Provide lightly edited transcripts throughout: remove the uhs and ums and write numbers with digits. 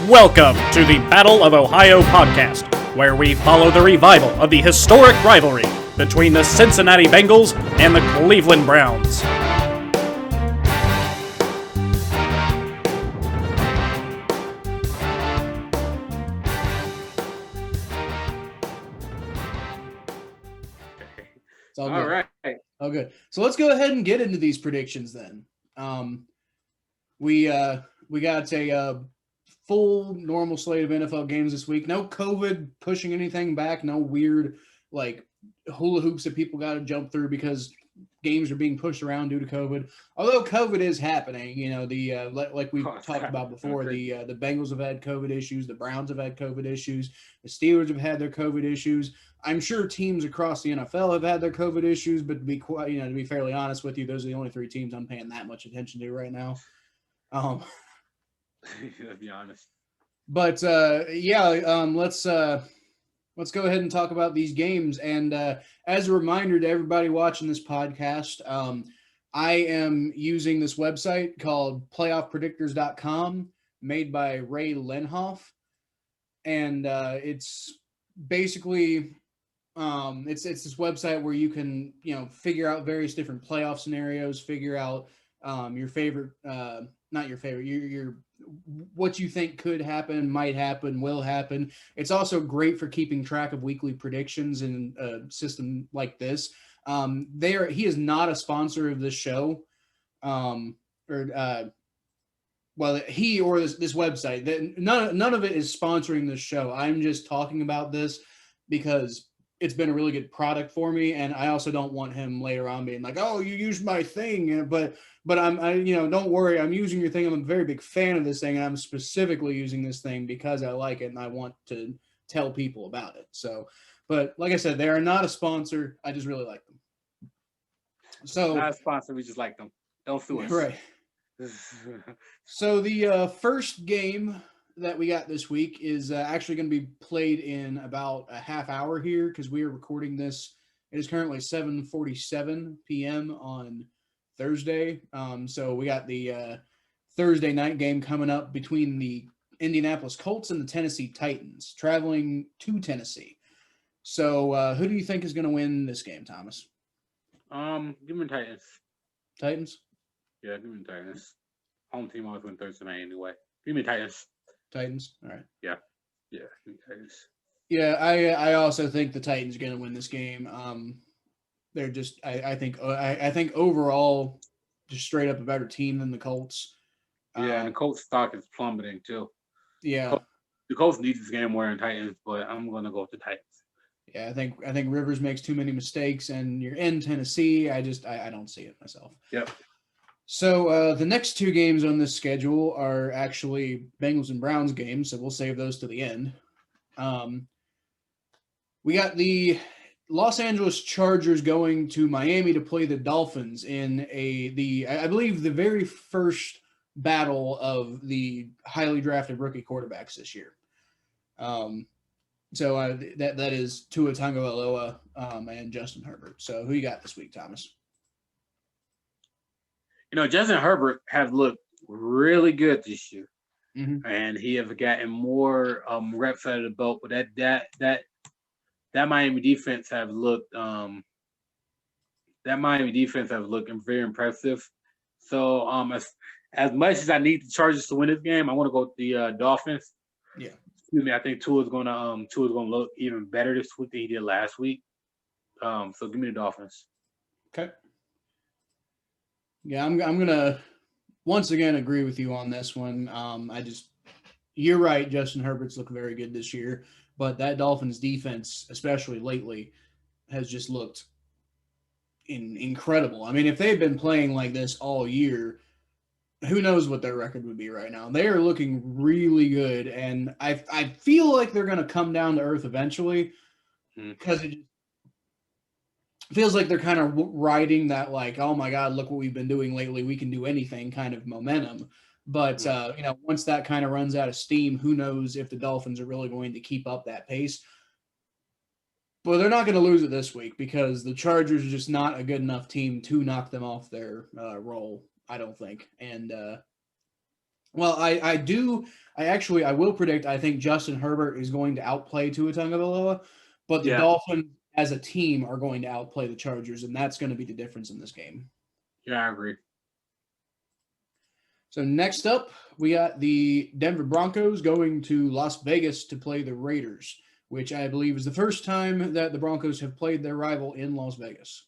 Welcome to the Battle of Ohio podcast, where we follow the revival of the historic rivalry between the Cincinnati Bengals and the Cleveland Browns. It's all good. All right. Oh, good. So let's go ahead and get into these predictions then. We got a full normal slate of NFL games this week. No COVID pushing anything back. No weird hula hoops that people got to jump through because games are being pushed around due to COVID. Although COVID is happening, like we talked about before, the Bengals have had COVID issues, the Browns have had COVID issues, the Steelers have had their COVID issues. I'm sure teams across the NFL have had their COVID issues, but to be fairly honest with you, those are the only three teams I'm paying that much attention to right now. To be honest. But let's go ahead and talk about these games. And as a reminder to everybody watching this podcast, I am using this website called playoffpredictors.com, made by Ray Lenhoff. And it's basically it's this website where you can, figure out various different playoff scenarios, figure out your favorite, not your favorite, your what you think could happen, might happen, will happen. It's also great for keeping track of weekly predictions in a system like this. He is not a sponsor of this show, he or this website. None of it is sponsoring this show. I'm just talking about this because it's been a really good product for me, and I also don't want him later on being like, "Oh, you used my thing," but don't worry, I'm using your thing. I'm a very big fan of this thing, and I'm specifically using this thing because I like it and I want to tell people about it. So, but like I said, they are not a sponsor. I just really like them. So not a sponsor, we just like them. Don't sue us. Right. So the first game that we got this week is actually going to be played in about a half hour here because we are recording this. It is currently 7:47 p.m. on Thursday. So we got the Thursday night game coming up between the Indianapolis Colts and the Tennessee Titans, traveling to Tennessee. So who do you think is going to win this game, Thomas? Give me Titans. Titans? Yeah, give me Titans. Home team always win Thursday night anyway. Give me Titans. Titans? All right. Yeah, give me Titans. Yeah, I also think the Titans are going to win this game. They're just I think overall just straight up a better team than the Colts. Yeah, and the Colts stock is plummeting too. Yeah, the Colts need this game more than Titans, but I'm going to go with the Titans. Yeah, I think Rivers makes too many mistakes, and you're in Tennessee. I don't see it myself. Yep. So the next two games on this schedule are actually Bengals and Browns games, so we'll save those to the end. We got the Los Angeles Chargers going to Miami to play the Dolphins in I believe the very first battle of the highly drafted rookie quarterbacks this year. So that is Tua Tagovailoa and Justin Herbert. So who you got this week, Thomas? Justin Herbert have looked really good this year, mm-hmm. and he have gotten more reps out of the belt. But that Miami defense have looked very impressive. So as much as I need the Chargers to win this game, I want to go with the Dolphins. Yeah. Excuse me. I think Tua's gonna look even better this week than he did last week. So give me the Dolphins. Okay. Yeah, I'm gonna once again agree with you on this one. You're right. Justin Herbert's looked very good this year, but that Dolphins defense, especially lately, has just looked incredible. I mean, if they've been playing like this all year, who knows what their record would be right now? They are looking really good, and I feel like they're going to come down to earth eventually because it feels like they're kind of riding that oh my God, look what we've been doing lately. We can do anything kind of momentum. But, once that kind of runs out of steam, who knows if the Dolphins are really going to keep up that pace. But they're not going to lose it this week because the Chargers are just not a good enough team to knock them off their roll, I don't think. And Well, I will predict, I think Justin Herbert is going to outplay Tua Tagovailoa, but the Yeah, Dolphins as a team are going to outplay the Chargers, and that's going to be the difference in this game. yeah, I agree. So next up, we got the Denver Broncos going to Las Vegas to play the Raiders, which I believe is the first time that the Broncos have played their rival in Las Vegas.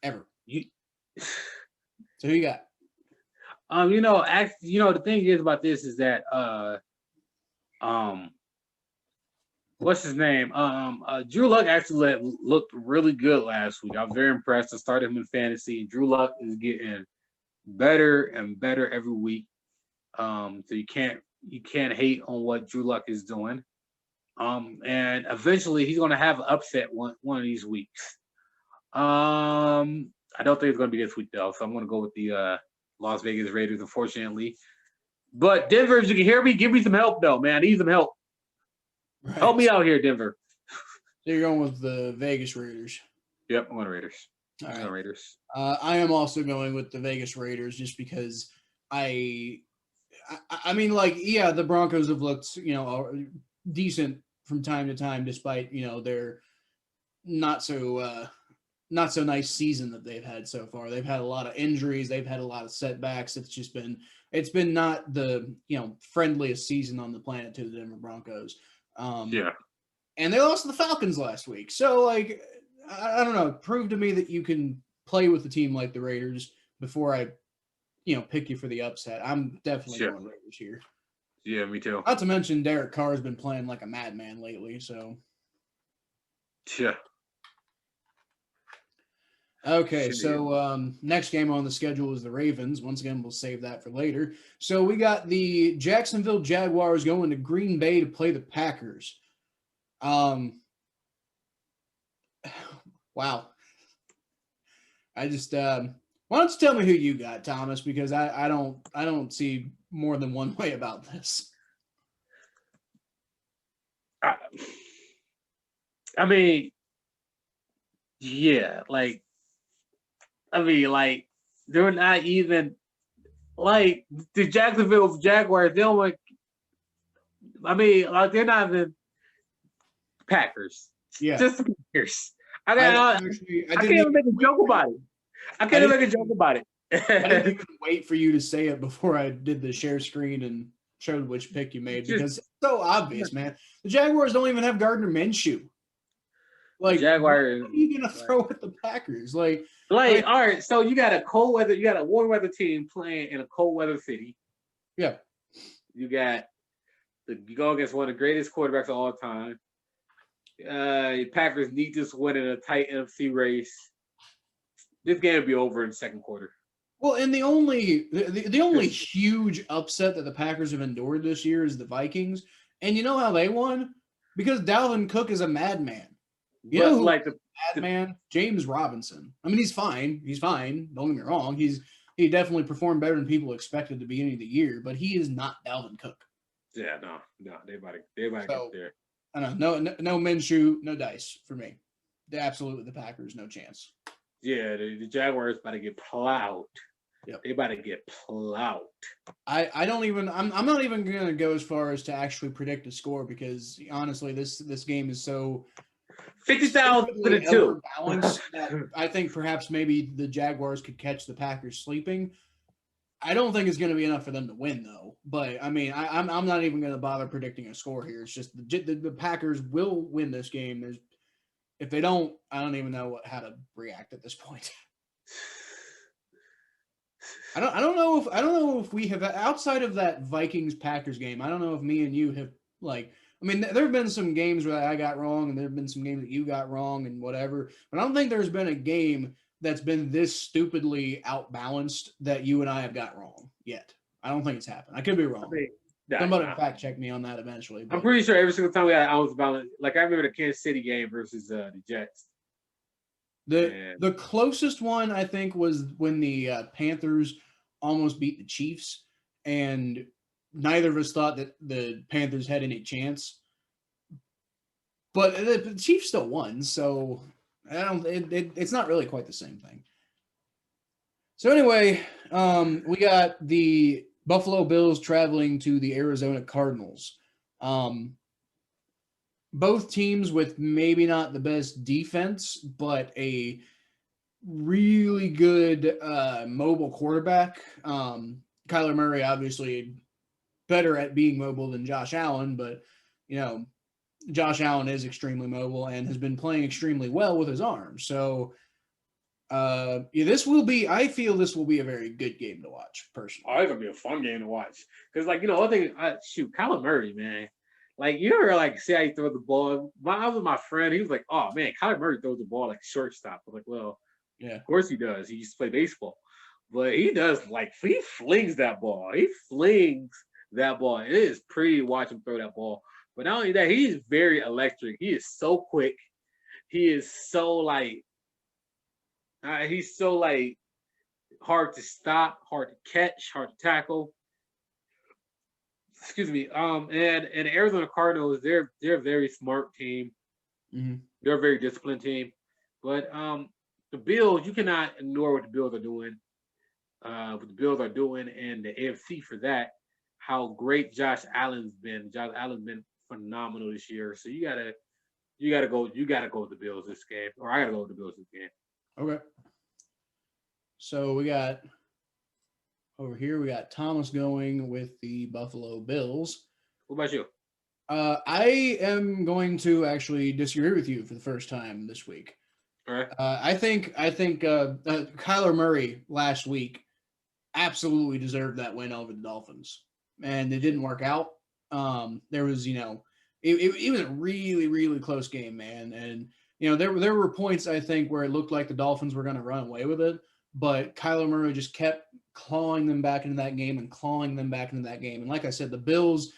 Ever. You, So who you got? the thing is about this is that what's his name? Drew Luck actually looked really good last week. I was very impressed. I started him in fantasy. Drew Luck is getting better and better every week. So you can't hate on what Drew Luck is doing. And eventually he's gonna have an upset one of these weeks. I don't think it's gonna be this week though, so I'm gonna go with the Las Vegas Raiders, unfortunately. But Denver, if you can hear me, give me some help though, man. I need some help. Right. Help me out here, Denver. So you're going with the Vegas Raiders. Yep, I'm going Raiders. All right. Raiders. I am also going with the Vegas Raiders just because I mean, like, yeah, the Broncos have looked, decent from time to time, despite, their not so nice season that they've had so far. They've had a lot of injuries. They've had a lot of setbacks. It's been not the, friendliest season on the planet to the Denver Broncos. Yeah. And they lost to the Falcons last week. So, like, I don't know. Prove to me that you can play with a team like the Raiders before I, pick you for the upset. I'm definitely going Raiders here. Yeah, me too. Not to mention Derek Carr has been playing like a madman lately. So. Yeah. Okay, so next game on the schedule is the Ravens. Once again, we'll save that for later. So we got the Jacksonville Jaguars going to Green Bay to play the Packers. Wow. I just why don't you tell me who you got, Thomas? Because I don't see more than one way about this. I mean, yeah, they're not even like the Jacksonville Jaguars. They don't like. They're not even Packers. Yeah, just the Packers. I can't even make a joke about it. I can't even make a joke about it. I didn't even wait for you to say it before I did the share screen and showed which pick you made because it's so obvious, man. The Jaguars don't even have Gardner Minshew. Like, Jaguars, what are you gonna throw at the Packers? All right. So you got a warm weather team playing in a cold weather city. Yeah. You go against one of the greatest quarterbacks of all time. Packers need this win in a tight NFC race. This game will be over in the second quarter. Well, and the only huge upset that the Packers have endured this year is the Vikings. And you know how they won? Because Dalvin Cook is a madman. Madman? James Robinson. I mean, he's fine. He's fine. Don't get me wrong. He definitely performed better than people expected at the beginning of the year, but he is not Dalvin Cook. Yeah, no. They about to get there. I don't know. No Minshew, no dice for me. Absolutely, the Packers, no chance. Yeah, the Jaguars about to get plowed. Yep. They about to get plowed. I'm not even gonna go as far as to actually predict a score because honestly, this game is so 50,000-2 balanced that I think perhaps maybe the Jaguars could catch the Packers sleeping. I don't think it's going to be enough for them to win, though. But I mean, I'm not even going to bother predicting a score here. It's just the Packers will win this game. If they don't, I don't even know how to react at this point. I don't know if we have, outside of that Vikings Packers game. I don't know if me and you have there have been some games where I got wrong, and there have been some games that you got wrong, and whatever. But I don't think there's been a game that's been this stupidly outbalanced that you and I have got wrong yet. I don't think it's happened. I could be wrong. Somebody fact check me on that eventually. But. I'm pretty sure every single time we had I was balanced. Like I remember the Kansas City game versus the Jets. The closest one I think was when the Panthers almost beat the Chiefs, and neither of us thought that the Panthers had any chance. But the Chiefs still won, so it's not really quite the same thing. So anyway, we got the Buffalo Bills traveling to the Arizona Cardinals. Both teams with maybe not the best defense, but a really good mobile quarterback. Kyler Murray, obviously better at being mobile than Josh Allen, but Josh Allen is extremely mobile and has been playing extremely well with his arm. So I feel this will be a very good game to watch personally. Oh, it's gonna be a fun game to watch. Because one thing, Kyler Murray, man. You ever see how he throws the ball? I was with my friend, he was like, "Oh man, Kyler Murray throws the ball like shortstop." I'm like, "Well, yeah, of course he does. He used to play baseball, but he does he flings that ball. He flings that ball. It is pretty to watch him throw that ball. But not only that, he is very electric. He is so quick. He is so he's so hard to stop, hard to catch, hard to tackle. Excuse me. And the Arizona Cardinals, they're a very smart team. Mm-hmm. They're a very disciplined team. But the Bills, you cannot ignore what the Bills are doing. What the Bills are doing, and the AFC for that. How great Josh Allen's been. Josh Allen's been phenomenal this year. So you gotta go with the Bills this game, or I gotta go with the Bills this game. Okay. So we got over here, we got Thomas going with the Buffalo Bills. What about you? I am going to actually disagree with you for the first time this week. All right. I think Kyler Murray last week absolutely deserved that win over the Dolphins, and it didn't work out. There was, it was a really, really close game, man, and there were points I think where it looked like the Dolphins were going to run away with it, but Kyler Murray just kept clawing them back into that game and clawing them back into that game. And like I said, the Bills,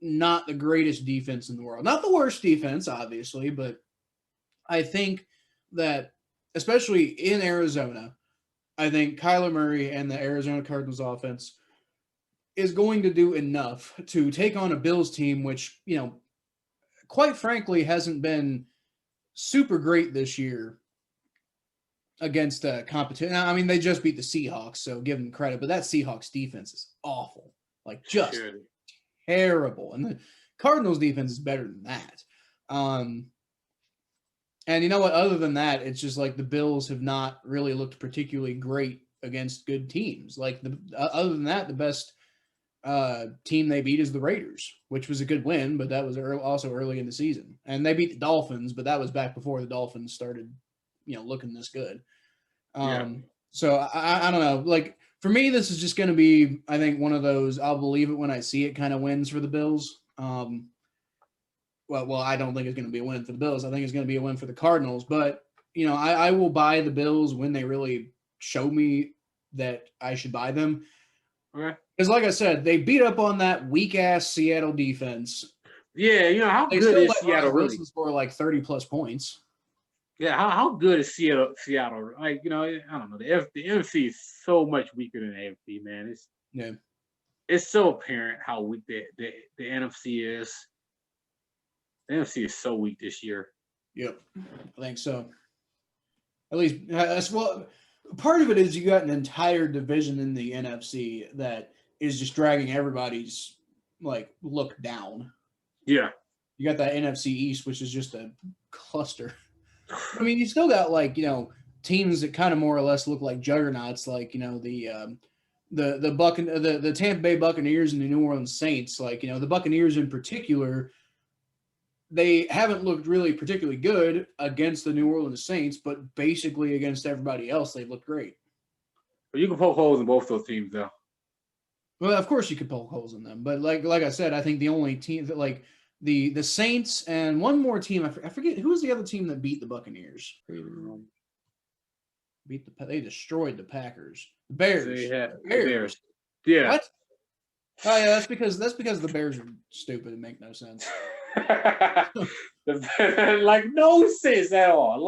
not the greatest defense in the world, not the worst defense, obviously, but I think that especially in Arizona, I think Kyler Murray and the Arizona Cardinals offense is going to do enough to take on a Bills team, which, quite frankly, hasn't been super great this year against competition. I mean, they just beat the Seahawks, so give them credit, but that Seahawks defense is awful, just terrible. And the Cardinals defense is better than that. And you know what? Other than that, it's just the Bills have not really looked particularly great against good teams. Other than that, the best team they beat is the Raiders, which was a good win, but that was also early in the season. And they beat the Dolphins, but that was back before the Dolphins started, looking this good. So I don't know. For me, this is just going to be, I think, one of those I'll believe it when I see it kind of wins for the Bills. Well, I don't think it's going to be a win for the Bills. I think it's going to be a win for the Cardinals. But, I will buy the Bills when they really show me that I should buy them. Okay. Because like I said, they beat up on that weak-ass Seattle defense. Yeah, how good is Seattle really? Score 30-plus points. Yeah, how good is Seattle? I don't know. The NFC is so much weaker than the AFC, man. It's so apparent how weak the NFC is. The NFC is so weak this year. Yep, I think so. At least, part of it is you got an entire division in the NFC that is just dragging everybody's look down. Yeah. You got that NFC East, which is just a cluster. I mean, you still got teams that kind of more or less look like juggernauts, the Tampa Bay Buccaneers and the New Orleans Saints. The Buccaneers in particular, they haven't looked really particularly good against the New Orleans Saints, but basically against everybody else, they've looked great. But you can poke holes in both those teams, though. Well, of course you could poke holes in them, but like I said, I think the only team that the Saints and one more team, I forget who was the other team that beat the Buccaneers. They destroyed the Packers. The Bears. Bears. Yeah. What? Oh yeah, that's because the Bears are stupid and make no sense. No sense at all.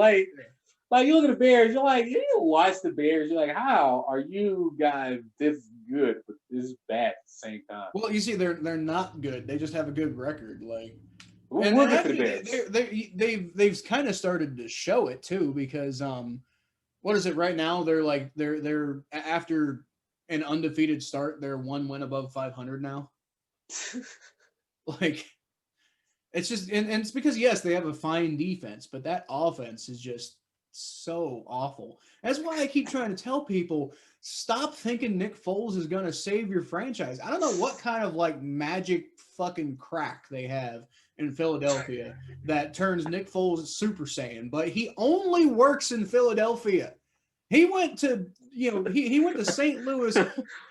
You look at the Bears, you're you watch the Bears, you're how are you guys this good but this bad at the same time? Well, you see, they're not good. They just have a good record. They've kind of started to show it too, because what is it right now? They're after an undefeated start. They're 1 win above 500 now. Like, it's just, and it's because, yes, they have a fine defense, but that offense is just so awful. That's why I keep trying to tell people, stop thinking Nick Foles is going to save your franchise. I don't know what kind of like magic fucking crack they have in Philadelphia that turns Nick Foles Super Saiyan, but he only works in Philadelphia. He went to, he went to St. Louis,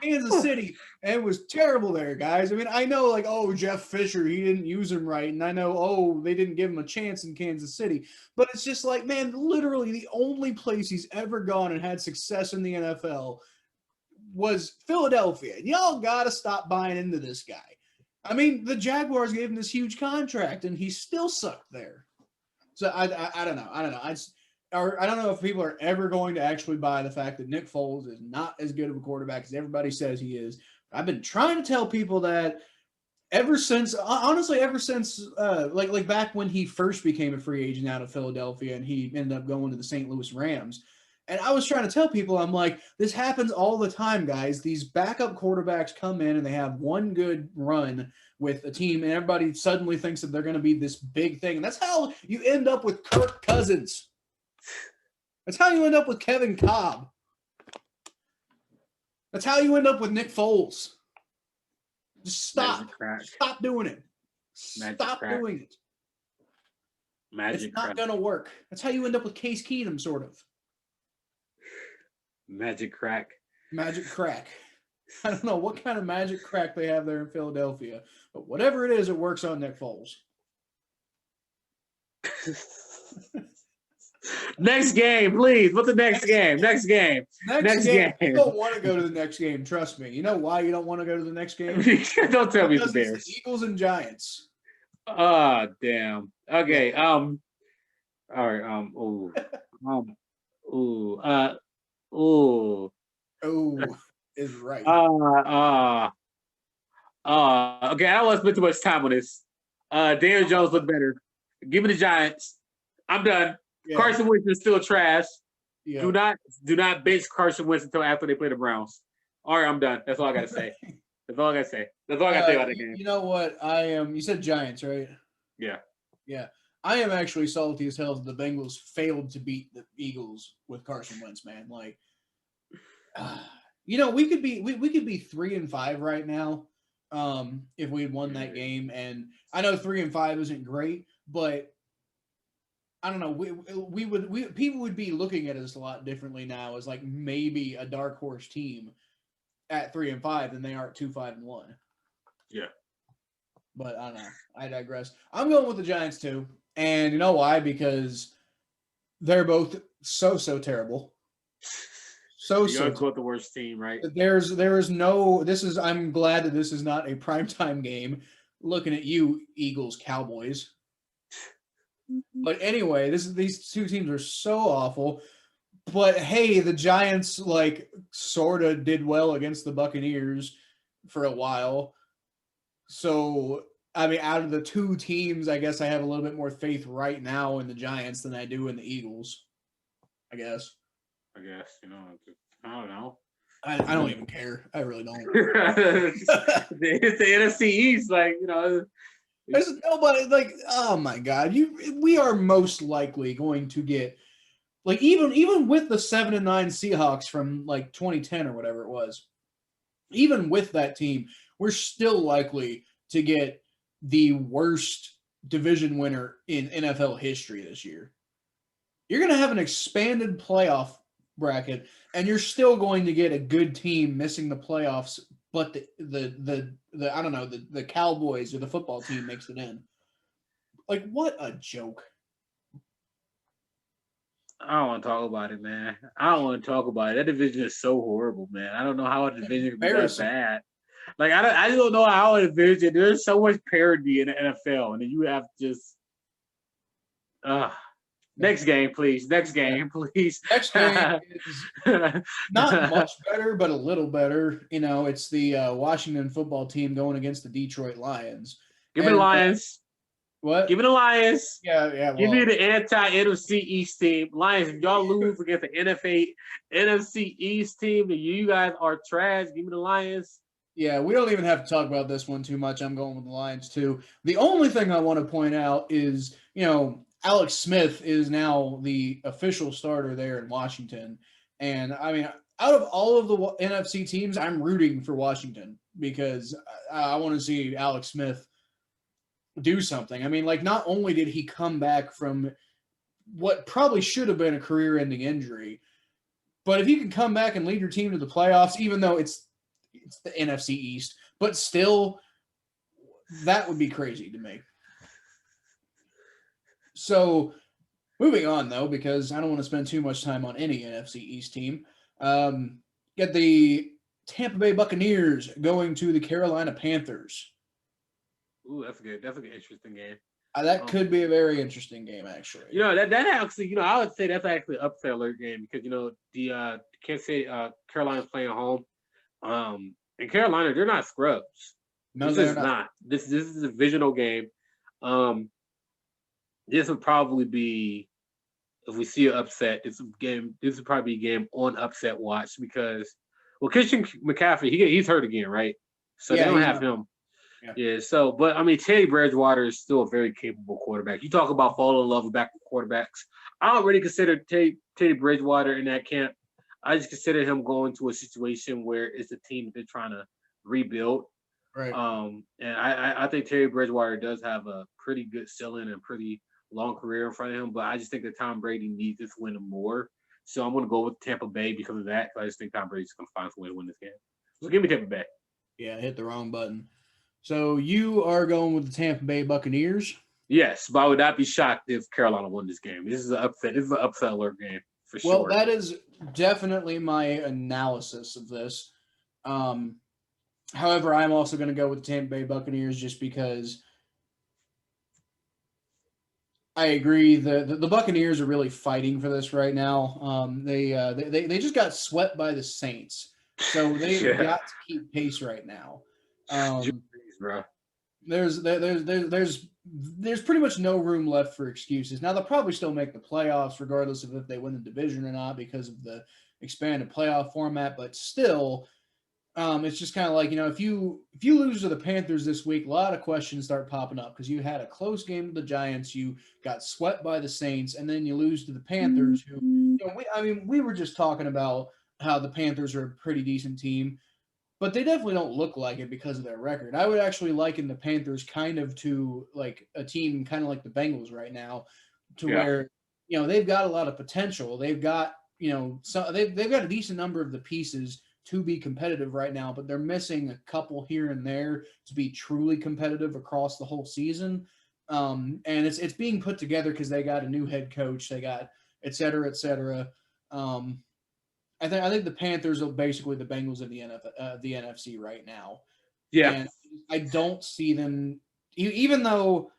Kansas City, and was terrible there, guys. I mean, I know, like, oh, Jeff Fisher, he didn't use him right, and I know, oh, they didn't give him a chance in Kansas City, but it's just like, man, literally the only place he's ever gone and had success in the NFL was Philadelphia. Y'all got to stop buying into this guy. I mean, the Jaguars gave him this huge contract, and he still sucked there. So I don't know. I don't know if people are ever going to actually buy the fact that Nick Foles is not as good of a quarterback as everybody says he is. I've been trying to tell people that ever since like back when he first became a free agent out of Philadelphia and he ended up going to the St. Louis Rams. And I was trying to tell people, I'm like, this happens all the time, guys. These backup quarterbacks come in and they have one good run with a team, and everybody suddenly thinks that they're going to be this big thing. And that's how you end up with Kirk Cousins. That's how you end up with Kevin Cobb. That's how you end up with Nick Foles. Just stop. Stop doing it. Stop doing it. It's not going to work. That's how you end up with Case Keenum, sort of. Magic crack. Magic crack. I don't know what kind of magic crack they have there in Philadelphia, but whatever it is, it works on Nick Foles. Next game, please. What's the next game? Next game. You don't want to go to the next game. Trust me. You know why you don't want to go to the next game? Don't tell me it's the Bears. It's the Eagles and Giants. Oh, damn. Okay. All right. Is right. Okay, I don't want to spend too much time on this. Daniel Jones looked better. Give me the Giants. I'm done. Yeah. Carson Wentz is still trash. Yeah. Do not bench Carson Wentz until after they play the Browns. All right, I'm done. That's all I got to say. That's all I got to say about the game. You know what? I am. You said Giants, right? Yeah. Yeah. I am actually salty as hell that the Bengals failed to beat the Eagles with Carson Wentz, man. Like, we could be 3-5 right now if we had won that game. And I know 3-5 isn't great, but I don't know. People would be looking at us a lot differently now as like maybe a dark horse team at 3-5 than they are at 2-5-1. Yeah. But I don't know. I digress. I'm going with the Giants too. And you know why? Because they're both so terrible. You go with the worst team, right? I'm glad that this is not a primetime game. Looking at you, Eagles, Cowboys. But anyway, these two teams are so awful. But hey, the Giants like sort of did well against the Buccaneers for a while. So I mean, out of the two teams, I guess I have a little bit more faith right now in the Giants than I do in the Eagles. I guess, I don't know. I don't even care. I really don't. It's the NFC East, There's nobody like, oh my God, we are most likely going to get like even with the 7-9 Seahawks from like 2010 or whatever it was, even with that team, we're still likely to get the worst division winner in NFL history this year. You're going to have an expanded playoff bracket, and you're still going to get a good team missing the playoffs, but the I don't know, the Cowboys or the football team makes it in. Like, what a joke. I don't want to talk about it, man. I don't want to talk about it. That division is so horrible, man. I don't know how a division can be that bad. Like, I don't know how a division, there's so much parity in the NFL, and then you have just next game, please. Next game, please. Next game is not much better, but a little better. It's the Washington football team going against the Detroit Lions. Give me the Lions. What? Give me the Lions. Yeah. Give me the anti-NFC East team. Lions, if y'all lose against the NFC East team, then you guys are trash. Give me the Lions. Yeah, we don't even have to talk about this one too much. I'm going with the Lions too. The only thing I want to point out is, Alex Smith is now the official starter there in Washington. And I mean, out of all of the NFC teams, I'm rooting for Washington because I want to see Alex Smith do something. I mean, like, not only did he come back from what probably should have been a career-ending injury, but if he can come back and lead your team to the playoffs, even though it's the NFC East, but still, that would be crazy to me. So, moving on, though, because I don't want to spend too much time on any NFC East team. Get the Tampa Bay Buccaneers going to the Carolina Panthers. Ooh, that's good. That's an interesting game. That could be a very interesting game, actually. That actually, I would say that's actually an upset alert game because the Kansas City, Carolina's playing home. In Carolina, they're not scrubs. No, this is not. This is a divisional game. This would probably be, if we see an upset, this would probably be a game on upset watch because, Christian McCaffrey, he's hurt again, right? So they don't have him. Yeah. So, but I mean, Teddy Bridgewater is still a very capable quarterback. You talk about falling in love with backup quarterbacks. I don't really consider Teddy Bridgewater in that camp. I just consider him going to a situation where it's a team that they're trying to rebuild. Right. And I think Teddy Bridgewater does have a pretty good ceiling and pretty long career in front of him, but I just think that Tom Brady needs this win more. So I'm going to go with Tampa Bay because of that. I just think Tom Brady's going to find some way to win this game. So give me Tampa Bay. Yeah, I hit the wrong button. So you are going with the Tampa Bay Buccaneers? Yes, but I would not be shocked if Carolina won this game. This is an upset. This is an upset alert game for sure. Well, that is definitely my analysis of this. However, I'm also going to go with the Tampa Bay Buccaneers just because I agree the Buccaneers are really fighting for this right now. They just got swept by the Saints, so they've got to keep pace right now. Bro. There's pretty much no room left for excuses. Now they'll probably still make the playoffs regardless of if they win the division or not because of the expanded playoff format, but still, it's just kind of like, if you lose to the Panthers this week, a lot of questions start popping up because you had a close game with the Giants, you got swept by the Saints, and then you lose to the Panthers who, we were just talking about how the Panthers are a pretty decent team. But they definitely don't look like it because of their record. I would actually liken the Panthers kind of to like a team kind of like the Bengals right now, where they've got a lot of potential. They've got they've got a decent number of the pieces to be competitive right now, but they're missing a couple here and there to be truly competitive across the whole season. And it's being put together because they got a new head coach, they got et cetera, et cetera. I think the Panthers are basically the Bengals of the NFC right now. Yeah, and I don't see them, even though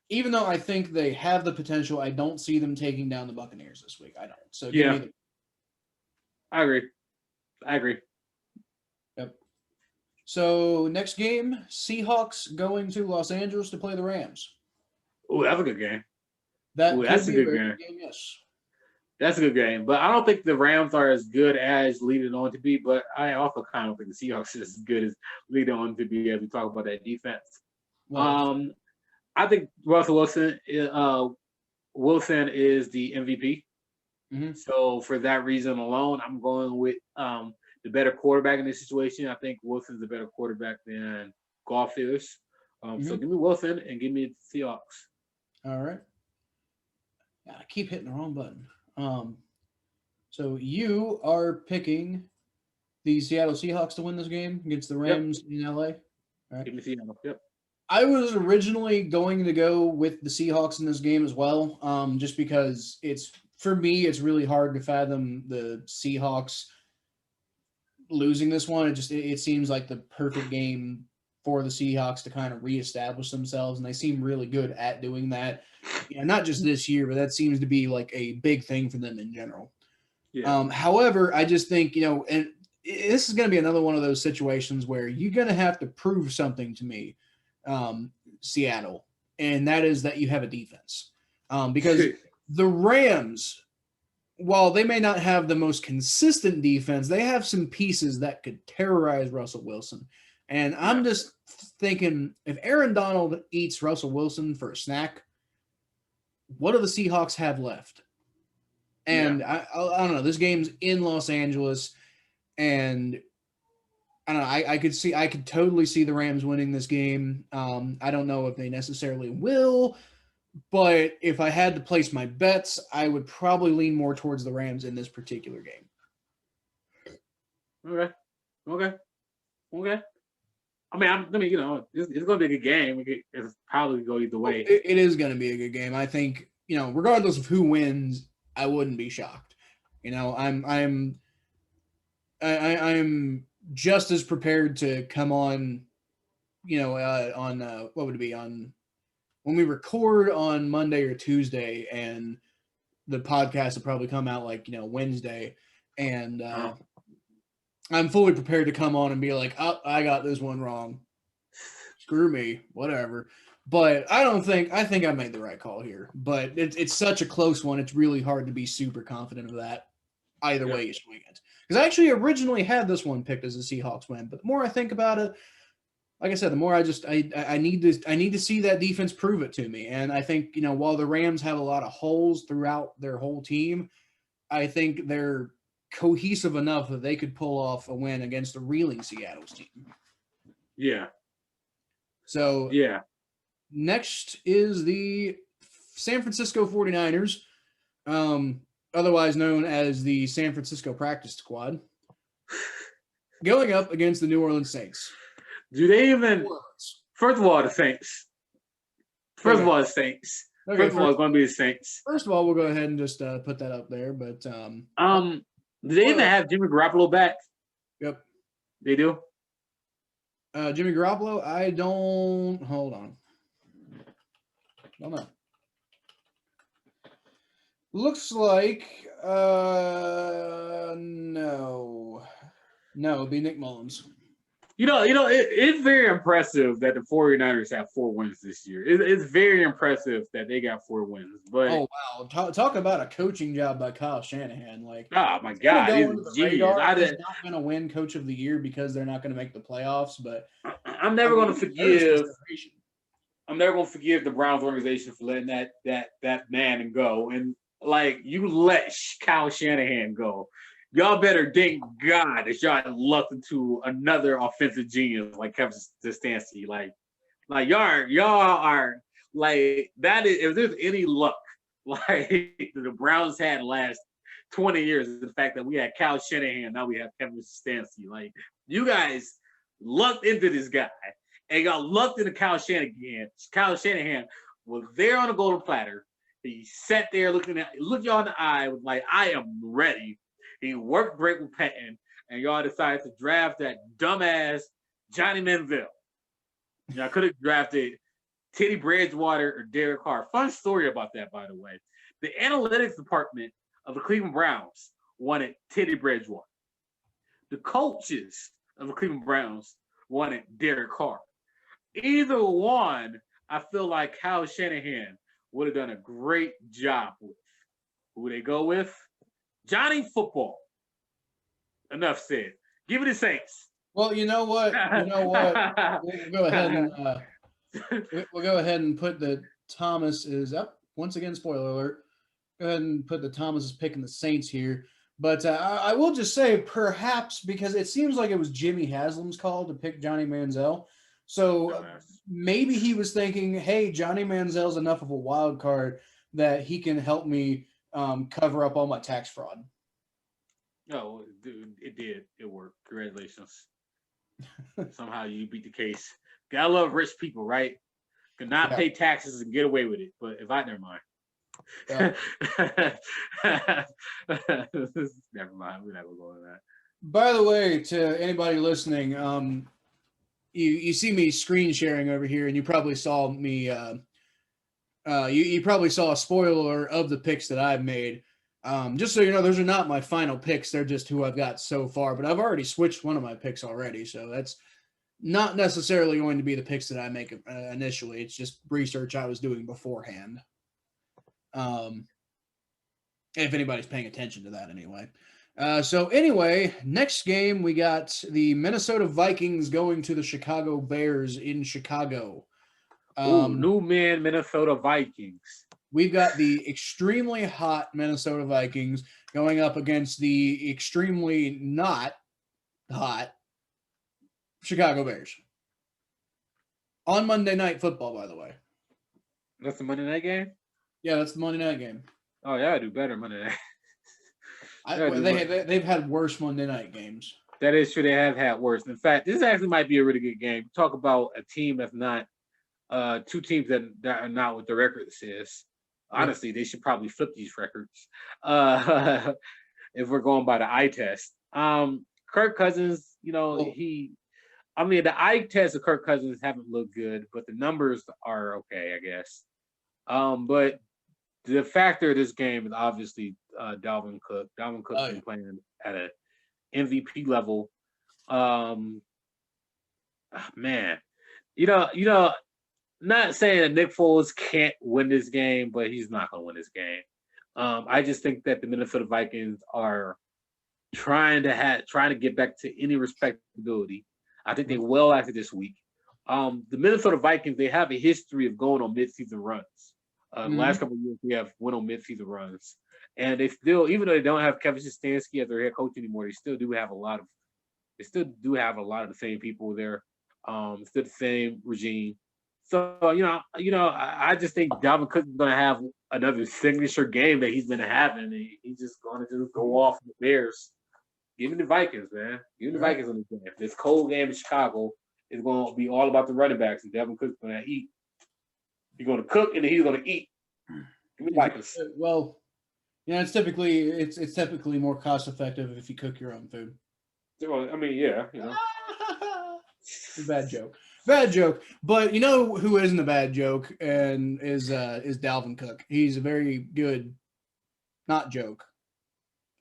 I think they have the potential. I don't see them taking down the Buccaneers this week. I don't. So I agree. Yep. So next game, Seahawks going to Los Angeles to play the Rams. Oh, that's a good game. That's a good game. Yes. That's a good game, but I don't think the Rams are as good as leading on to be. But I also kind of think the Seahawks is as good as leading on to be as we talk about that defense. Wow. I think Russell Wilson is the MVP. Mm-hmm. So for that reason alone, I'm going with the better quarterback in this situation. I think Wilson's a better quarterback than Goff is. So give me Wilson and give me the Seahawks. All right. I keep hitting the wrong button. So you are picking the Seattle Seahawks to win this game against the Rams in LA. All right. Give me Seattle. Yep. I was originally going to go with the Seahawks in this game as well, just because it's really hard to fathom the Seahawks losing this one. It seems like the perfect game for the Seahawks to kind of reestablish themselves, and they seem really good at doing that. Not just this year, but that seems to be like a big thing for them in general. Yeah. However, I just think, and this is going to be another one of those situations where you're going to have to prove something to me, Seattle. and that is that you have a defense. Because the Rams, while they may not have the most consistent defense, they have some pieces that could terrorize Russell Wilson. And I'm just thinking, if Aaron Donald eats Russell Wilson for a snack, what do the Seahawks have left? And I don't know. This game's in Los Angeles, and I don't know. I could totally see the Rams winning this game. I don't know if they necessarily will, but if I had to place my bets, I would probably lean more towards the Rams in this particular game. Okay. I mean, you know, it's going to be a good game. It's probably go either way. It is going to be a good game. I think, you know, regardless of who wins, I wouldn't be shocked. You know, I'm just as prepared to come on, you know, on what would it be, on when we record on Monday or Tuesday, and the podcast will probably come out like, you know, Wednesday, and I'm fully prepared to come on and be like, oh, I got this one wrong. Screw me, whatever. But I think I made the right call here. But it's such a close one. It's really hard to be super confident of that. Either way you swing it. Because I actually originally had this one picked as a Seahawks win. But the more I think about it, like I said, the more I need to see that defense prove it to me. And I think, you know, while the Rams have a lot of holes throughout their whole team, I think they're cohesive enough that they could pull off a win against a reeling Seattle's team. Yeah. So next is the San Francisco 49ers, otherwise known as the San Francisco Practice Squad, going up against the New Orleans Saints. Do they even – first of all, the Saints. First of all, it's going to be the Saints. First of all, we'll go ahead and just put that up there. But do they even have Jimmy Garoppolo back? Yep. They do? Jimmy Garoppolo, I don't – hold on. Don't know. Looks like no. No, it'd be Nick Mullins. You know, it's very impressive that the 49ers have 4 wins this year. It's very impressive that they got 4 wins. But oh wow, talk about a coaching job by Kyle Shanahan. Like, oh my God, he's not going to win Coach of the Year because they're not going to make the playoffs. But I'm never going to forgive. I'm never going to forgive the Browns organization for letting that man go. And like, you let Kyle Shanahan go. Y'all better thank God that y'all lucked into another offensive genius like Kevin Stefanski. Like y'all are like that. If there's any luck, like the Browns had the last 20 years, is the fact that we had Kyle Shanahan, now we have Kevin Stefanski. Like, you guys lucked into this guy, and y'all lucked into Kyle Shanahan. Kyle Shanahan was there on a golden platter. He sat there looked y'all in the eye, was like, I am ready. He worked great with Patton, and y'all decided to draft that dumbass Johnny Manziel. Y'all could have drafted Teddy Bridgewater or Derek Carr. Fun story about that, by the way. The analytics department of the Cleveland Browns wanted Teddy Bridgewater. The coaches of the Cleveland Browns wanted Derek Carr. Either one, I feel like Kyle Shanahan would have done a great job with. Who would they go with? Johnny Football. Enough said. Give it the Saints. Well, you know what? We'll go ahead and put the Thomas is up once again. Spoiler alert. Go ahead and put the Thomas is picking the Saints here. But I will just say, perhaps because it seems like it was Jimmy Haslam's call to pick Johnny Manziel. So maybe he was thinking, hey, Johnny Manziel's enough of a wild card that he can help me cover up all my tax fraud. No, dude, it did. It worked. Congratulations. Somehow you beat the case. Gotta love rich people, right? Could not pay taxes and get away with it. But never mind. Yeah. Never mind. We're not gonna go into that. By the way, to anybody listening, you see me screen sharing over here, and you probably saw me. You probably saw a spoiler of the picks that I've made. Just so you know, those are not my final picks. They're just who I've got so far. But I've already switched one of my picks already, so not necessarily going to be the picks that I make initially. It's just research I was doing beforehand. If anybody's paying attention to that anyway. So anyway, next game we got the Minnesota Vikings going to the Chicago Bears in Chicago. New man Minnesota Vikings. We've got the extremely hot Minnesota Vikings going up against the extremely not hot Chicago Bears. On Monday Night Football, by the way. That's the Monday night game? Yeah, that's the Monday night game. Oh, yeah, I do better Monday night. They've had worse Monday night games. That is true. They have had worse. In fact, this actually might be a really good game. Talk about a team that's not two teams that are not what the record says. Honestly, they should probably flip these records if we're going by the eye test. Kirk Cousins, the eye test of Kirk Cousins haven't looked good, but the numbers are okay, I guess. But the factor of this game is obviously Dalvin Cook. Dalvin Cook's been playing at an MVP level. Man, not saying that Nick Foles can't win this game, but he's not going to win this game. I just think that the Minnesota Vikings are trying to get back to any respectability. I think they will after this week. The Minnesota Vikings, they have a history of going on midseason runs. The last couple of years, we have went on midseason runs, and they still, even though they don't have Kevin Stefanski as their head coach anymore, they still do have a lot of the same people there. Still the same regime. So I just think Dalvin Cook is going to have another signature game that he's been having. He's just going to just go off the Bears. Give me the Vikings, man. Give me the Vikings on this game. This cold game in Chicago is going to be all about the running backs, and Dalvin Cook's going to eat. He's going to cook, and then he's going to eat. Give me the Vikings. Well, it's typically more cost effective if you cook your own food. Well, I mean, yeah, Bad joke. But you know who isn't a bad joke and is Dalvin Cook. He's a very good not joke.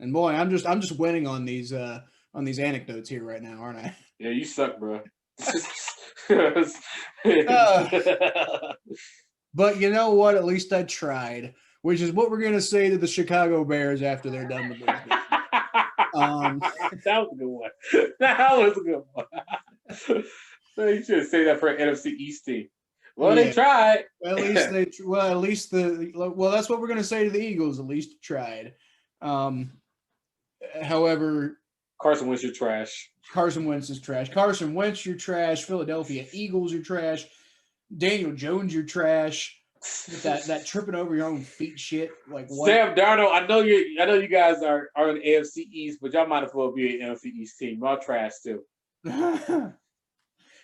And boy, I'm just winning on these anecdotes here right now, aren't I? Yeah, you suck, bro. But you know what? At least I tried, which is what we're gonna say to the Chicago Bears after they're done with this game. That was a good one. That was a good one. So you should say that for an NFC East team. Well, they tried. Well, that's what we're gonna say to the Eagles. At least you tried. However, Carson Wentz, you're trash. Carson Wentz is trash. Carson Wentz, you're trash. Philadelphia Eagles, you're trash. Daniel Jones, you're trash. That tripping over your own feet shit. Like what? Sam Darnold, I know you guys are in the AFC East, but y'all might as well be an NFC East team. Y'all trash too.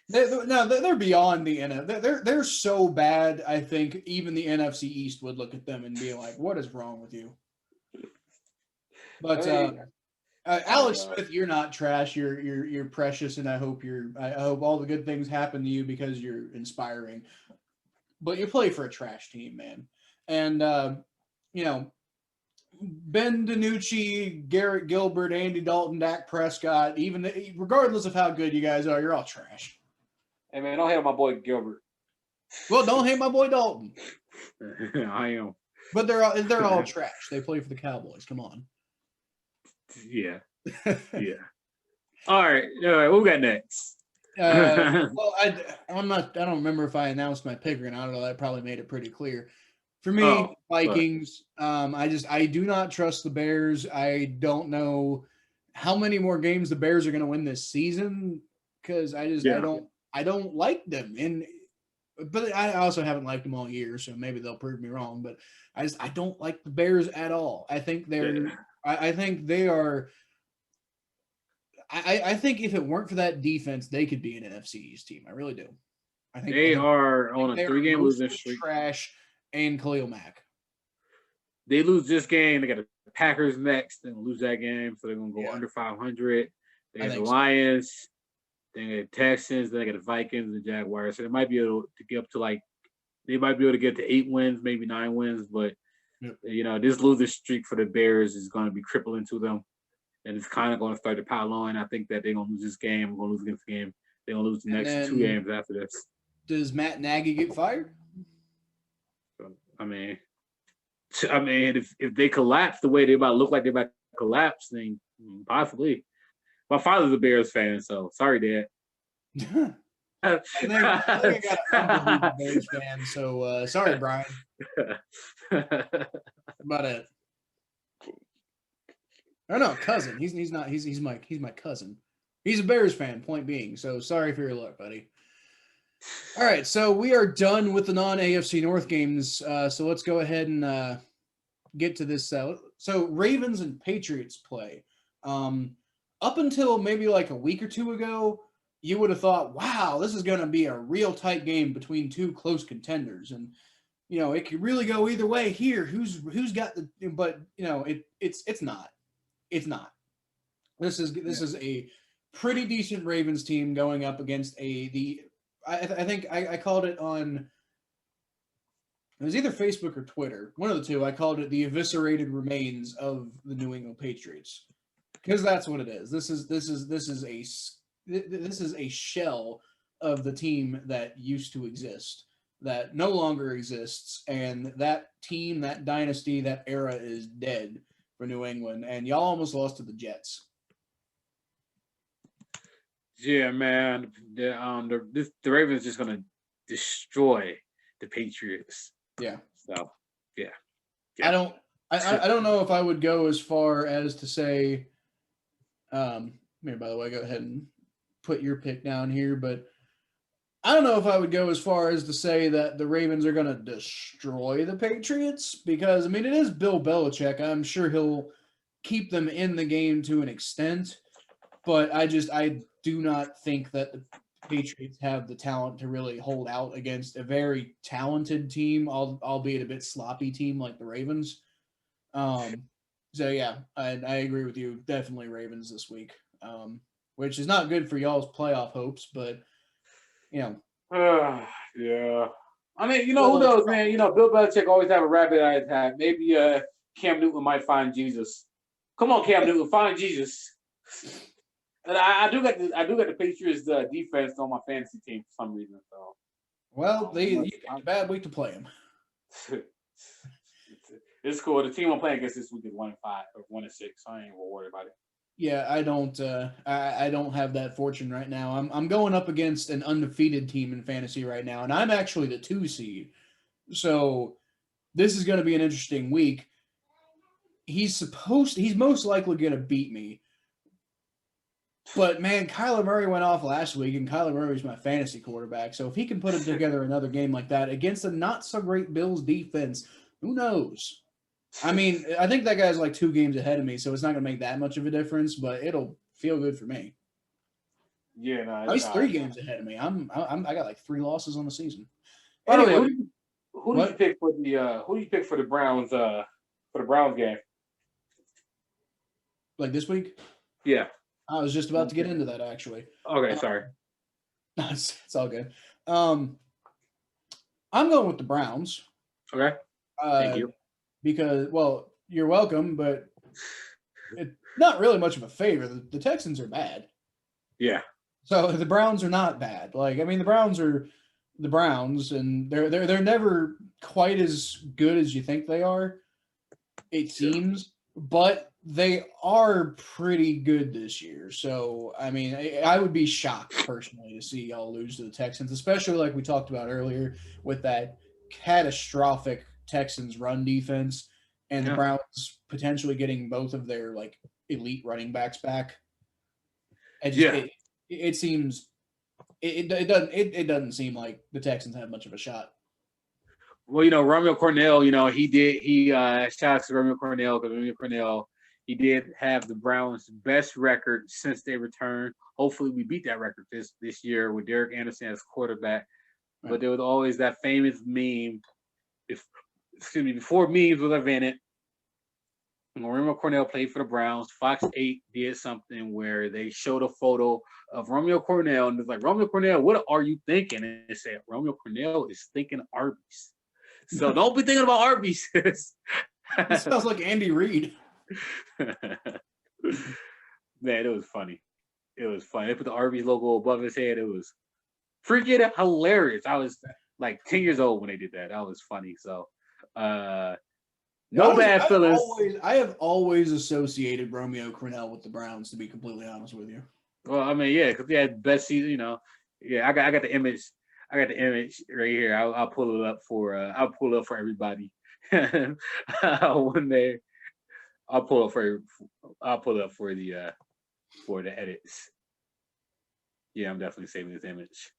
They're beyond the NFC. They're so bad. I think even the NFC East would look at them and be like, "What is wrong with you?" But Alex Smith, you're not trash. You're precious, and I hope all the good things happen to you because you're inspiring. But you play for a trash team, man. And Ben DiNucci, Garrett Gilbert, Andy Dalton, Dak Prescott, regardless of how good you guys are, you're all trash. Hey man, don't hate on my boy Gilbert. Well, don't hate my boy Dalton. I am. But they're all trash. They play for the Cowboys. Come on. Yeah. Yeah. All right. What we got next? Well, I don't remember if I announced my pick or not. I don't know. I probably made it pretty clear. For me, Vikings. I do not trust the Bears. I don't know how many more games the Bears are going to win this season because I don't like them. But I also haven't liked them all year, so maybe they'll prove me wrong. But I don't like the Bears at all. I think I think they are. I think if it weren't for that defense, they could be an NFC East team. I really do. I think they are on a 3-game losing streak. Trash and Khalil Mack. They lose this game. They got the Packers next. They're gonna lose that game, so they're gonna go under 500. They got the Lions. Then they got the Texans. Then they got the Vikings and the Jaguars. So they might be able to get up to they might be able to get to 8 wins, maybe 9 wins. But this losing streak for the Bears is going to be crippling to them. And it's kind of going to start to pile on. I think that they're going to lose this game. We're going to lose against the game. They're gonna lose the next 2 games after this. Does Matt Nagy get fired? I mean, if they collapse the way they about to look like they're about to collapse, then possibly. My father's a Bears fan, so sorry, Dad. I think I got an unbelievable Bears fan, so sorry, Brian. About it. Or no, cousin. He's not. He's my cousin. He's a Bears fan. Point being. So sorry for your luck, buddy. All right, so we are done with the non-AFC North games. So let's go ahead and get to this. So Ravens and Patriots play. Up until maybe like a week or two ago, you would have thought, wow, this is going to be a real tight game between two close contenders. And, you know, it could really go either way here. Who's got the – but, you know, it's not. It's not. This is a pretty decent Ravens team going up against I think I called it on – it was either Facebook or Twitter. One of the two. I called it the eviscerated remains of the New England Patriots. Because that's what it is. This is a shell of the team that used to exist, that no longer exists, and that team, that dynasty, that era is dead for New England. And y'all almost lost to the Jets. Yeah, man. The Ravens just gonna destroy the Patriots. Yeah. So, yeah. I don't know if I would go as far as to say. By the way, go ahead and put your pick down here, but I don't know if I would go as far as to say that the Ravens are going to destroy the Patriots, because, I mean, it is Bill Belichick. I'm sure he'll keep them in the game to an extent, but I do not think that the Patriots have the talent to really hold out against a very talented team, albeit a bit sloppy team like the Ravens. So, yeah, I agree with you. Definitely Ravens this week, which is not good for y'all's playoff hopes, but, you know. Yeah. I mean, who knows, man? Bill Belichick always have a rabbit eye attack. Maybe Cam Newton might find Jesus. Come on, Cam Newton, find Jesus. And I do got the Patriots defense on my fantasy team for some reason. So, well, you picked a bad week to play him. It's cool. The team I'm playing against this week is 1-5 or 1-6. So I ain't worried about it. Yeah, I don't. I don't have that fortune right now. I'm going up against an undefeated team in fantasy right now, and I'm actually the 2 seed. So this is going to be an interesting week. He's most likely going to beat me. But man, Kyler Murray went off last week, and Kyler Murray's my fantasy quarterback. So if he can put together another game like that against a not so great Bills defense, who knows? I mean, I think that guy's like 2 games ahead of me, so it's not going to make that much of a difference, but it'll feel good for me. Yeah, no, he's 3 games ahead of me. I got like 3 losses on the season. Anyway, who do you pick for the Browns? For the Browns game? Like this week? Yeah, I was just about to get into that actually. Okay, sorry. It's all good. I'm going with the Browns. Okay. Thank you. Because, well, you're welcome, but it's not really much of a favor. The Texans are bad. Yeah. So the Browns are not bad. Like, I mean, the Browns are the Browns, and they're never quite as good as you think they are, it seems, but they are pretty good this year. So, I mean, I would be shocked personally to see y'all lose to the Texans, especially like we talked about earlier with that catastrophic Texans run defense and the Browns potentially getting both of their like elite running backs back. It seems it doesn't seem like the Texans have much of a shot. Well, Romeo Cornell, shout out to Romeo Cornell, because Romeo Cornell, he did have the Browns' best record since they returned. Hopefully we beat that record this year with Derek Anderson as quarterback. Right. But there was always that famous meme, before memes was invented, when Romeo Cornell played for the Browns, Fox 8 did something where they showed a photo of Romeo Cornell, and it's like, Romeo Cornell, what are you thinking? And it said, Romeo Cornell is thinking Arby's. So don't be thinking about Arby's. This sounds like Andy Reid. Man, it was funny. It was funny. They put the Arby's logo above his head. It was freaking hilarious. I was like 10 years old when they did that. That was funny. So, no bad feelings. I have always associated Romeo Crennel with the Browns, to be completely honest with you. Well, I mean, yeah, because he had best season. You know, yeah. I got the image. I got the image right here. I'll pull it up for. I'll pull it up for everybody. One day, I'll pull it for. I'll pull it up for the edits. Yeah, I'm definitely saving this image.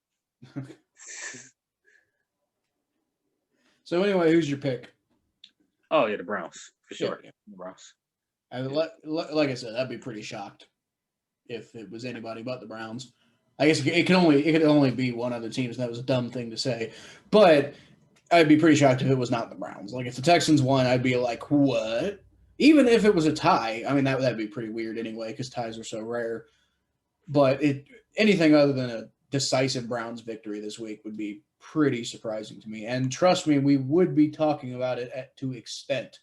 So anyway, who's your pick? Oh yeah, the Browns for sure. Yeah. The Browns. Like I said, I'd be pretty shocked if it was anybody but the Browns. I guess it could only be one other team. So that was a dumb thing to say, but I'd be pretty shocked if it was not the Browns. Like if the Texans won, I'd be like, what? Even if it was a tie, I mean that'd be pretty weird anyway because ties are so rare. But anything other than a decisive Browns victory this week would be pretty surprising to me. And trust me, we would be talking about it to extent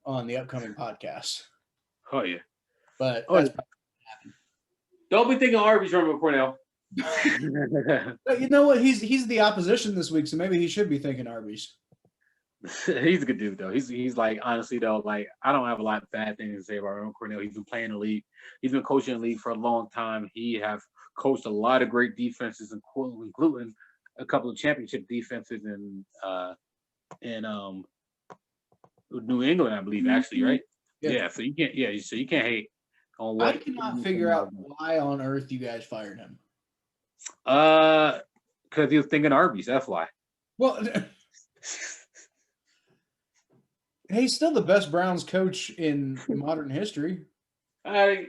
on the upcoming podcast. Oh yeah, but that's don't be thinking Arby's Romeo Crennel. But you know what? He's the opposition this week, so maybe he should be thinking Arby's. He's a good dude though. He's like honestly though, like I don't have a lot of bad things to say about Romeo Crennel. He's been playing the league. He's been coaching the league for a long time. He have coached a lot of great defenses, including a couple of championship defenses in New England, I believe, actually, right? Yeah. So you can't hate on what. I cannot figure out why on earth you guys fired him. Because he was thinking Arby's. That's why. Well, he's still the best Browns coach in modern history. I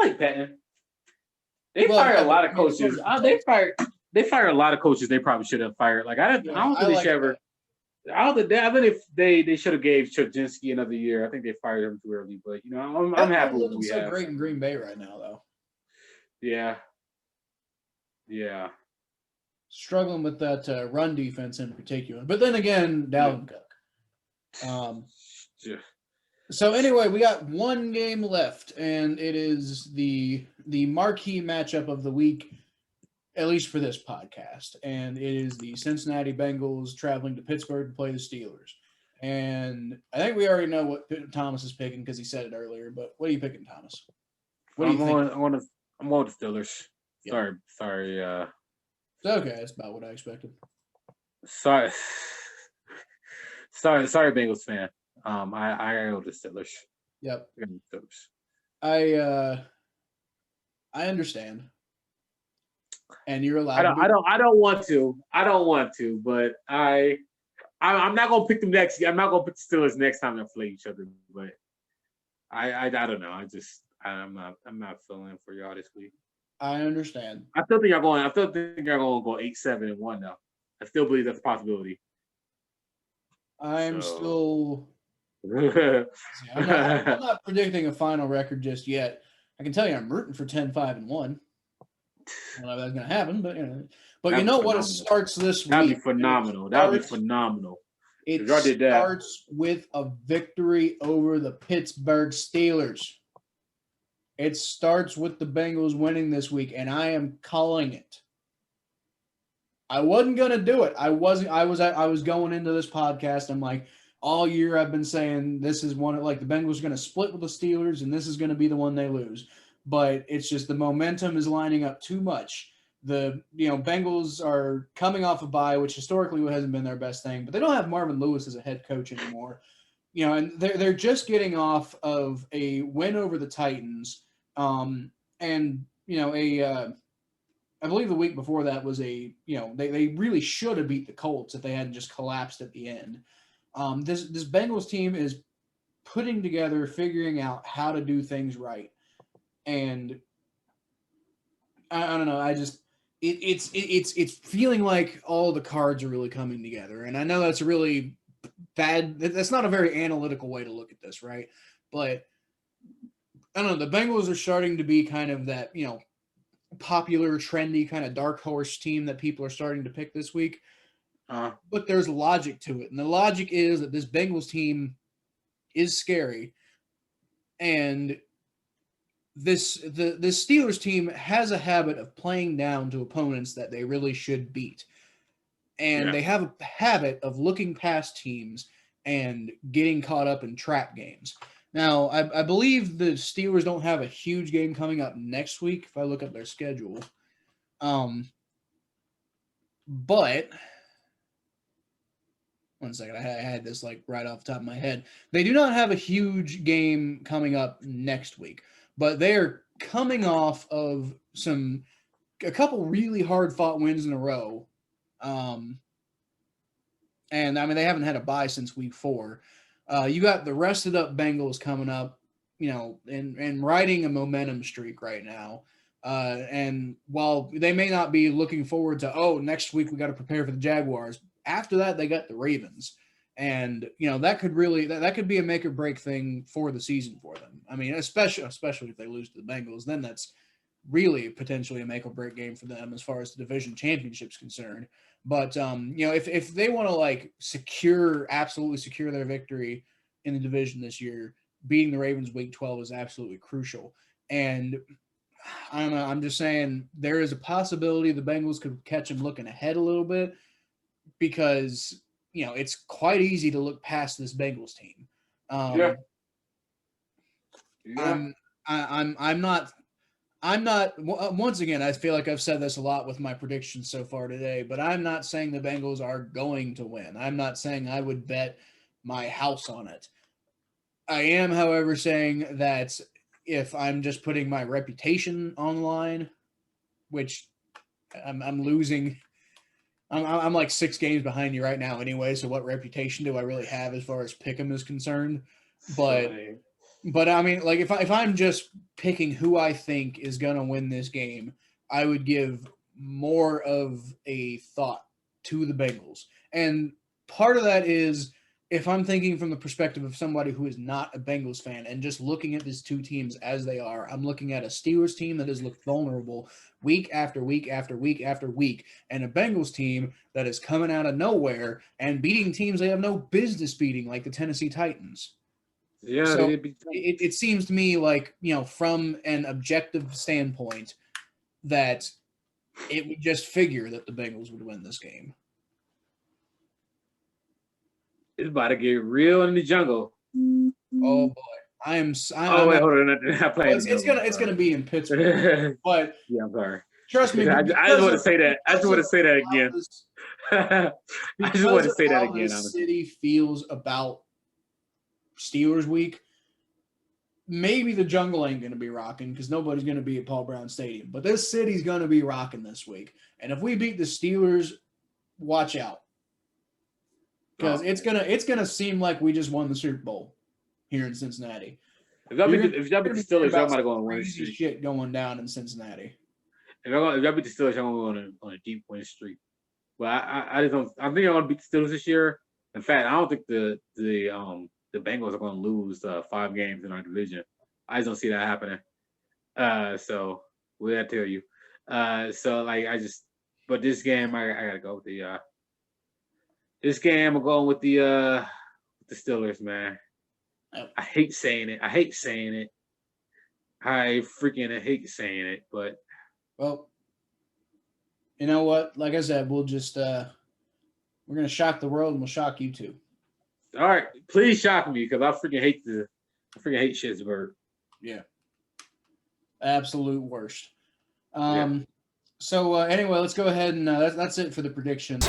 like Patton. They fired a lot of coaches. They fired a lot of coaches. They probably should have fired. Like I don't think they should ever. I think if they should have gave Chudzinski another year. I think they fired him too early. But you know, I'm happy with what we have. Great in Green Bay right now, though. Yeah. Struggling with that run defense in particular, but then again, Dalvin Cook. So anyway, we got one game left, and it is the marquee matchup of the week, at least for this podcast, and it is the Cincinnati Bengals traveling to Pittsburgh to play the Steelers. And I think we already know what Thomas is picking because he said it earlier. But what are you picking, Thomas? What do you think? I'm going with the Steelers. Yeah. Sorry. It's okay. That's about what I expected. Sorry, Bengals fan. I go to Steelers. Yep. Steelers. I understand. And you're allowed. I don't want to, but I'm not gonna pick them next. I'm not gonna pick the Steelers next time they play each other. But I don't know. I'm not feeling for y'all this week. I understand. I still think y'all going to go 8-7-1 though. I still believe that's a possibility. I'm not predicting a final record just yet. I can tell you I'm rooting for 10-5-1. I don't know if that's going to happen, but you know what? It starts this week. That'd be phenomenal. It starts with a victory over the Pittsburgh Steelers. It starts with the Bengals winning this week, and I am calling it. I wasn't going to do it. I was going into this podcast. I'm like, all year I've been saying this is one, like the Bengals are going to split with the Steelers, and this is going to be the one they lose. But it's just the momentum is lining up too much. The Bengals are coming off a bye, which historically hasn't been their best thing, but they don't have Marvin Lewis as a head coach anymore. And they're just getting off of a win over the Titans, I believe the week before that was they really should have beat the Colts if they hadn't just collapsed at the end. This Bengals team is putting together, figuring out how to do things right, and I don't know. It's feeling like all the cards are really coming together, and I know that's a really bad. That's not a very analytical way to look at this, right? But I don't know. The Bengals are starting to be kind of that popular, trendy kind of dark horse team that people are starting to pick this week. But there's logic to it. And the logic is that this Bengals team is scary. And the Steelers team has a habit of playing down to opponents that they really should beat. And they have a habit of looking past teams and getting caught up in trap games. Now, I believe the Steelers don't have a huge game coming up next week if I look at their schedule. But one second, I had this like right off the top of my head. They do not have a huge game coming up next week, but they are coming off of a couple really hard fought wins in a row. And I mean, they haven't had a bye since week 4. You got the rested up Bengals coming up, and riding a momentum streak right now. And while they may not be looking forward to, next week we got to prepare for the Jaguars. After that, they got the Ravens. And, that could really, that could be a make or break thing for the season for them. I mean, especially if they lose to the Bengals, then that's really potentially a make or break game for them as far as the division championship is concerned. But, if they want to absolutely secure their victory in the division this year, beating the Ravens week 12 is absolutely crucial. And I don't know, I'm just saying there is a possibility the Bengals could catch them looking ahead a little bit because, it's quite easy to look past this Bengals team. I'm not, once again, I feel like I've said this a lot with my predictions so far today, but I'm not saying the Bengals are going to win. I'm not saying I would bet my house on it. I am, however, saying that if I'm just putting my reputation on the line, which I'm losing, I'm like 6 games behind you right now anyway, so what reputation do I really have as far as Pick'em is concerned? But I mean, like if I'm just picking who I think is going to win this game, I would give more of a thought to the Bengals. And part of that is if I'm thinking from the perspective of somebody who is not a Bengals fan and just looking at these two teams as they are, I'm looking at a Steelers team that has looked vulnerable week after week after week after week, and a Bengals team that is coming out of nowhere and beating teams they have no business beating, like the Tennessee Titans. Yeah, so it seems to me like, from an objective standpoint, that it would just figure that the Bengals would win this game. It's about to get real in the jungle. Oh boy, I'm wait, hold on, not playing. It's gonna be in Pittsburgh, but yeah, I'm sorry. Trust me. I just want to say that. I just want to say that again. I just want to say that again. How the city feels about Steelers week, maybe the jungle ain't going to be rocking because nobody's going to be at Paul Brown Stadium, but this city's going to be rocking this week. And if we beat the Steelers, watch out, because it's gonna seem like we just won the Super Bowl here in Cincinnati. If y'all beat the Steelers, y'all might go on a win streak. Shit going down in Cincinnati. If y'all beat the Steelers, y'all gonna go on a deep win streak. But I just don't. I think I'm gonna beat the Steelers this year. In fact, I don't think the Bengals are going to lose 5 games in our division. I just don't see that happening. So what did I tell you? But this game I gotta go with the. This game I'm going with the Steelers, man. I hate saying it. I freaking hate saying it, but. Well, you know what? Like I said, we'll just we're gonna shock the world and we'll shock you too. All right, please shock me because I freaking hate Shittsburg. Yeah, absolute worst. Yeah. So anyway, let's go ahead and that's it for the predictions.